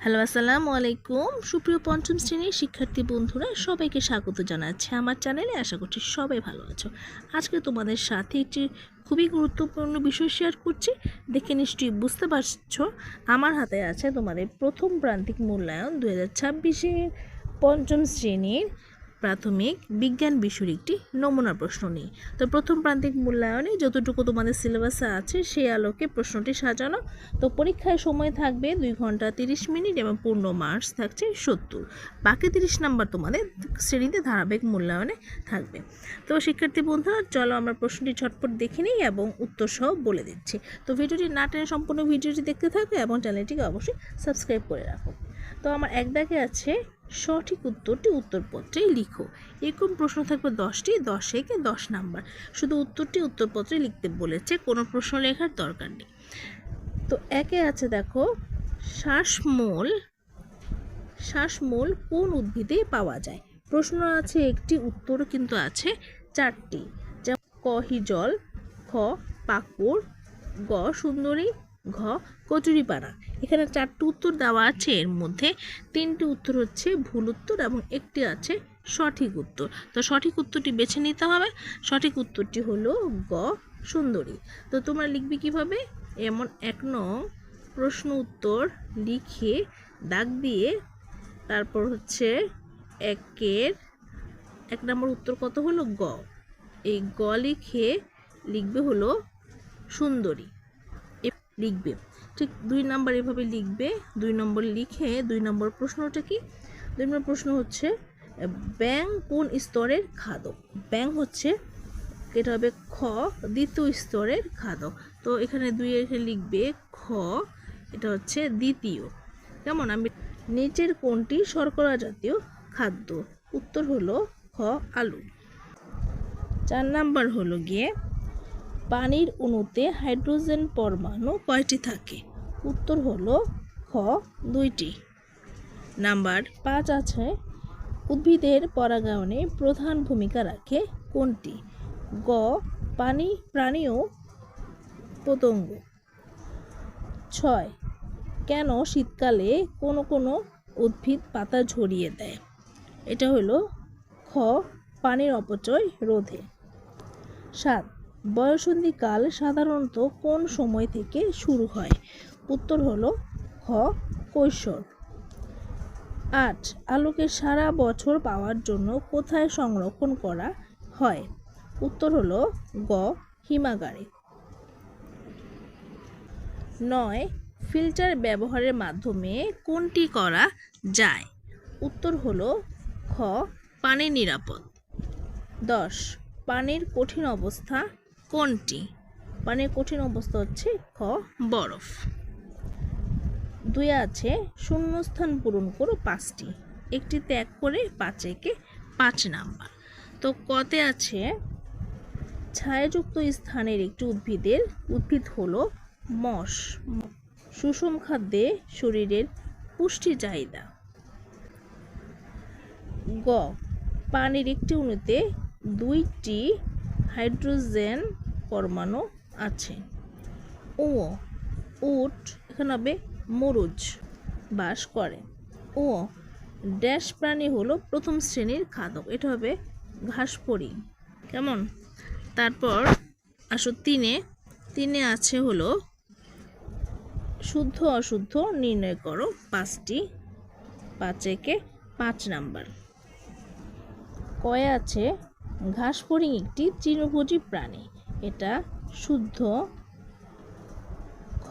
Hello, আসসালামু আলাইকুম। সুপ্রিয় পঞ্চম শ্রেণীর শিক্ষার্থী বন্ধুরা, সবাইকে স্বাগত জানাচ্ছি আমার চ্যানেলে। আশা করছি সবাই ভালো আছো। আজকে তোমাদের সাথে একটি খুবই গুরুত্বপূর্ণ বিষয় শেয়ার করছি। দেখে নিশ্চয়ই বুঝতে পারছো, আমার হাতে আছে তোমাদের প্রথম প্রান্তিক মূল্যায়ন 2026-এর পঞ্চম শ্রেণীর প্রাথমিক বিজ্ঞান বিষয়ের একটি নমুনা প্রশ্ন নিয়ে। তো প্রথম প্রান্তিক মূল্যায়নে যতটুকু তোমাদের সিলেবাসে আছে সেই আলোকে প্রশ্নটি সাজানো। তো পরীক্ষায় সময় থাকবে 2 ঘন্টা 30 মিনিট এবং পূর্ণ মার্কস থাকছে 70। বাকি 30 নাম্বার তোমাদের শ্রেণীতে ধারাবাহিক মূল্যায়নে থাকবে। তো শিক্ষার্থী বন্ধুরা, চলো আমরা প্রশ্নটি ঝটপট দেখে নিই এবং উত্তর সহ বলে দিচ্ছি। তো ভিডিওটি না টেনে সম্পূর্ণ ভিডিওটি দেখতে থাকো এবং চ্যানেলটিকে অবশ্যই সাবস্ক্রাইব করে রাখো। তো আমার এক দাগে আছে সঠিক উত্তরটি উত্তরপত্রে লিখো। এরকম প্রশ্ন থাকবে 10টি, 10 থেকে 10 নাম্বার। শুধু উত্তরটি উত্তরপত্রে লিখতে বলেছে, কোনো প্রশ্ন লেখার দরকার নেই। তো একে আছে দেখো, শ্বাসমূল কোন উদ্ভিদে পাওয়া যায়। প্রশ্ন আছে একটি, উত্তর কিন্তু আছে 4টি, যেমন ক হিজল, খ পাকুড়, গ সুন্দরী, ঘ কচুরিপানা। এখানে 4টি উত্তর দেওয়া আছে, এর মধ্যে 3টি উত্তর হচ্ছে ভুল উত্তর এবং একটি আছে সঠিক উত্তর। তো সঠিক উত্তরটি বেছে নিতে হবে। সঠিক উত্তরটি হলো গ সুন্দরী। তো তোমরা লিখবে কিভাবে? এমন 1 নং প্রশ্ন উত্তর লিখে দাগ দিয়ে, তারপর হচ্ছে 1 নম্বর উত্তর কত হলো? গ। এই গ লিখে লিখবে হলো সুন্দরী লিখবে। ঠিক 2 নম্বর এভাবে লিখবে। 2 নম্বর লিখে 2 নম্বর প্রশ্নটা কি? 2 নম্বর প্রশ্ন হচ্ছে ব্যাঙ কোন স্তরের খাদক? ব্যাঙ হচ্ছে, এটা হবে খ, দ্বিতীয় স্তরের খাদক। তো এখানে 2 এখানে লিখবে খ, এটা হচ্ছে দ্বিতীয়। কেমন? আমি নিচের কোনটি শর্করা জাতীয় খাদ্য? উত্তর হলো খ আলু। 4 নাম্বার হলো গিয়ে পানির অণুতে হাইড্রোজেন পরমাণু কয়টি থাকে? উত্তর হলো খ 2টি। নাম্বার 5 আছে উদ্ভিদের পরাগায়নে প্রধান ভূমিকা রাখে কোনটি? গ পানি, প্রাণী ও পতঙ্গ। 6 কেন শীতকালে কোনো উদ্ভিদ পাতা ঝরিয়ে দেয়? এটা হলো খ পানির অপচয় রোধে। 7 বয়ঃসন্ধিকাল সাধারণত কোন সময় থেকে শুরু হয়? উত্তর হলো খ কৈশোর। 8 আলুকে সারা বছর পাওয়ার জন্য কোথায় সংরক্ষণ করা হয়? উত্তর হলো গ হিমাগারে। 9 ফিল্টার ব্যবহারের মাধ্যমে কোনটি করা যায়? উত্তর হলো খ পানি নিরাপদ। 10 পানির কঠিন অবস্থা কোনটি? পানির কঠিন অবস্থা হচ্ছে খ বরফ। 2 আছে শূন্যস্থান পূরণ করো 5টি, একটি ত্যাগ করে 5 নাম্বার। তো কতে আছে ছায়াযুক্ত স্থানের একটি উদ্ভিদ হলো মশ। সুষম খাদ্যে শরীরের পুষ্টি চাহিদা। গ পানির একটি অণুতে 2টি হাইড্রোজেন পরমাণু আছে। ও উট, এখানে হবে মরুজ, বাস করে। ও ড্যাশ প্রাণী হলো প্রথম শ্রেণীর খাদক, এটা হবে ঘাসফড়িং। কেমন? তারপর আসো 3 আছে হলো শুদ্ধ অশুদ্ধ নির্ণয় করো 5টি, 5 নাম্বার। কয়ে আছে ঘাসফড়িং একটি তৃণভোজী প্রাণী, এটা শুদ্ধ। খ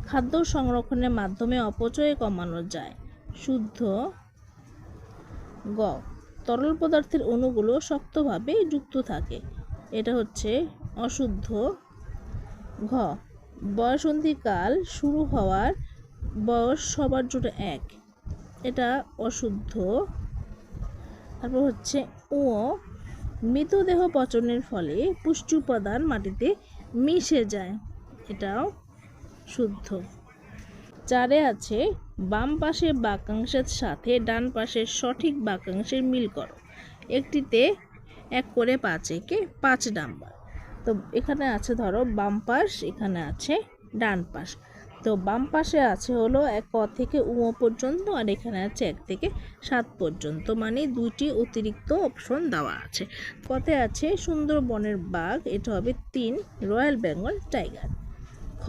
খাদ্য সংরক্ষণের মাধ্যমে অপচয় কমানো যায়, শুদ্ধ। গ তরল পদার্থের অণুগুলো শক্তভাবে যুক্ত থাকে, এটা হচ্ছে অশুদ্ধ। ঘ বয়ঃসন্ধিকাল শুরু হওয়ার বয়স সবার জন্য 1, এটা অশুদ্ধ। তারপর হচ্ছে ও মৃতদেহ পচনের ফলে পুষ্টি উপাদান মাটিতে মিশে যায়, এটাও শুদ্ধ। 4 আছে বাম পাশের বাক্যাংশের সাথে ডান পাশের সঠিক বাক্যাংশের মিল করো। একটিতে 1 করে 5 নাম্বার। তো এখানে আছে ধরো বাম পাশ, এখানে আছে ডান পাশ। তো বাম পাশে আছে হলো ক থেকে পর্যন্ত, আর এখানে আছে 1 থেকে 7 পর্যন্ত, মানে 2টি অতিরিক্ত অপশন দেওয়া আছে। কতে আছে সুন্দরবনের বাঘ, এটা হবে 3 রয়্যাল বেঙ্গল টাইগার। খ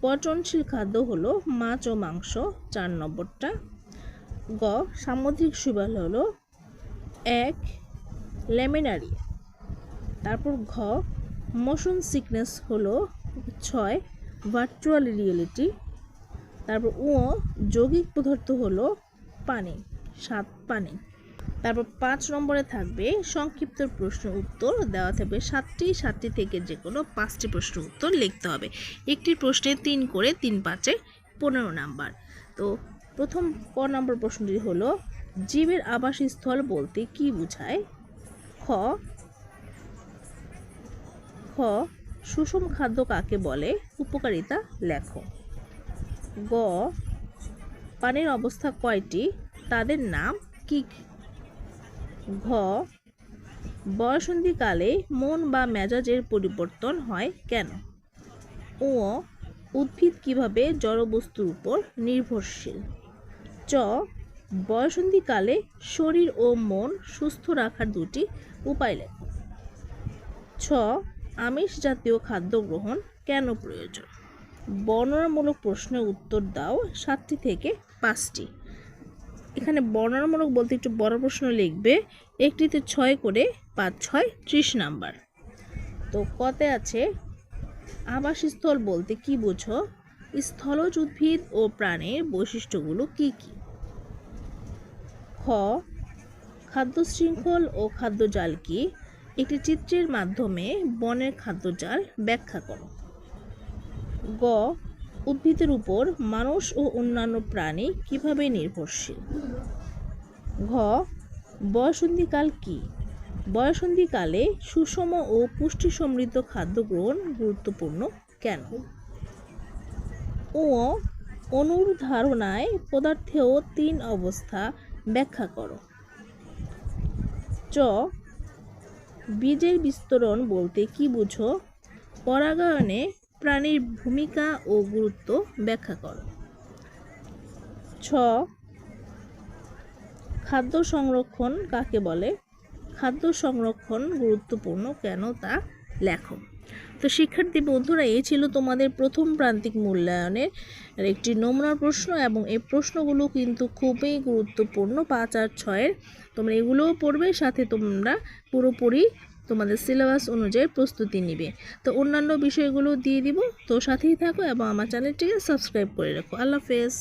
পচনশীল খাদ্য হলো মাছ ও মাংস, 4 নম্বরটা। গ সামুদ্রিক শৈবাল হলো 1 ল্যামিনারিয়া। তারপর ঘ মোশন সিকনেস হলো 6 ভার্চুয়াল রিয়েলিটি। তারপর যৌগিক পদার্থ হলো পানি, 7 পানি। তারপর 5 নম্বরে থাকবে সংক্ষিপ্ত প্রশ্ন উত্তর, দেওয়া থাকবে 7টি থেকে যে কোনো 5টি প্রশ্ন উত্তর লিখতে হবে। একটি প্রশ্নে 3 করে 3 5-এ 15 নাম্বার। তো প্রথম ক নম্বর প্রশ্নটি হলো জীবের আবাসস্থল বলতে কি বোঝায়? খ সুষম খাদ্য কাকে বলে, উপকারিতা লেখো। গ পানির অবস্থা কয়টি, তাদের নাম কি কি? ঘ বয়ঃসন্ধিকালে মন বা মেজাজের পরিবর্তন হয় কেন? উদ্ভিদ কিভাবে জড়বস্তুর উপর নির্ভরশীল? চ বয়ঃসন্ধিকালে শরীর ও মন সুস্থ রাখার 2টি উপায় লেখো। ছ আমিষ জাতীয় খাদ্য গ্রহণ কেন প্রয়োজন? বর্ণনামূলক প্রশ্নের উত্তর দাও 7টি থেকে 5টি। এখানে বর্ণনামূলক বলতে একটু বড় প্রশ্ন লিখবে, একটিতে 6 করে 5 6 30 নাম্বার। তো কতে আছে আবাসস্থল বলতে কি বোঝো, স্থলজ উদ্ভিদ ও প্রাণীর বৈশিষ্ট্যগুলো কি কি? খ খাদ্য শৃঙ্খল ও খাদ্যজাল কি, একটি চিত্রের মাধ্যমে বনের খাদ্যজাল ব্যাখ্যা করো। গ উদ্ভিদের উপর মানুষ ও অন্যান্য প্রাণী কিভাবে নির্ভরশীল? ঘ বয়ঃসন্ধিকাল কি, বয়ঃসন্ধিকালে সুষম ও পুষ্টি সমৃদ্ধ খাদ্য গ্রহণ গুরুত্বপূর্ণ কেন? অণুর ধারণায় পদার্থেও 3 অবস্থা ব্যাখ্যা করো। চ বীজের বিস্তরণ বলতে কি বুঝো, পরাগায়নে প্রাণীর ভূমিকা ও গুরুত্ব ব্যাখ্যা করো। ছ খাদ্য সংরক্ষণ কাকে বলে, খাদ্য সংরক্ষণ গুরুত্বপূর্ণ কেন তা লেখো। তো শিক্ষার্থী বন্ধুরা, এই ছিল তোমাদের প্রথম প্রান্তিক মূল্যায়নের একটি নমুনা প্রশ্ন, এবং এই প্রশ্নগুলো কিন্তু খুবই গুরুত্বপূর্ণ 5 আর 6-এর। তোমরা এগুলোও পড়বে, সাথে তোমরা পুরোপুরি তোমাদের সিলেবাস অনুযায়ী প্রস্তুতি নিবে। তো অন্যান্য বিষয়গুলো দিয়ে দিব, তো সাথেই থাকো এবং আমার চ্যানেলটিকে সাবস্ক্রাইব করে রাখো। আল্লাহ হাফেজ।